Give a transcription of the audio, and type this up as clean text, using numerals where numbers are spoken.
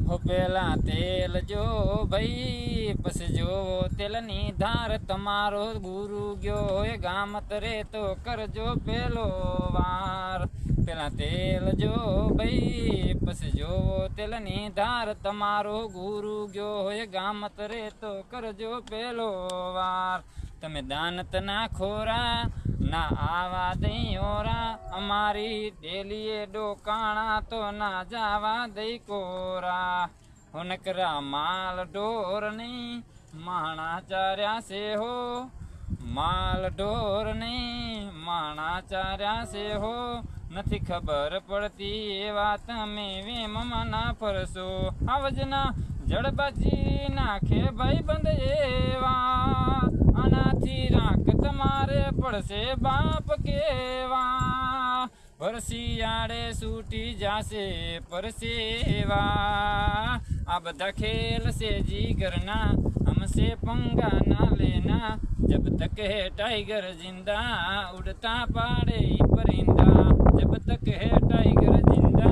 हो पेला तेल जो भाई पस जो तेलनी धार तमारो गुरु गयो ए गामत रे तो करजो पेलो वार। पेला तेल जो भाई पस जो तेलनी धार तमारो गुरु गयो ए गामत रे तो करजो पेलो वार। तमे दानत ना खोरा ना आवा दई ओरा अमारी डेलिए डोकाणा तो ना जावा दई कोरा। हो नकरा माल ढोर नहीं माणा चार्या से हो माल ढोर नहीं माणा चार्या से हो નથી ખબર પડતી એ વાત તમે વેમમાં ફરશો આવજના જડબાજી નાખે ભાઈ બંધ એવા આનાથી રાખ તમારે પડશે બાપ કેવા વરસિયાળે છૂટી જાશે પરસેવા આ બધા ખેલ से जीगरना हमसे पंगा ना लेना जब तक है टाइगर जिंदा उड़ता पाड़े परिंदा जब तक है टाइगर जिंदा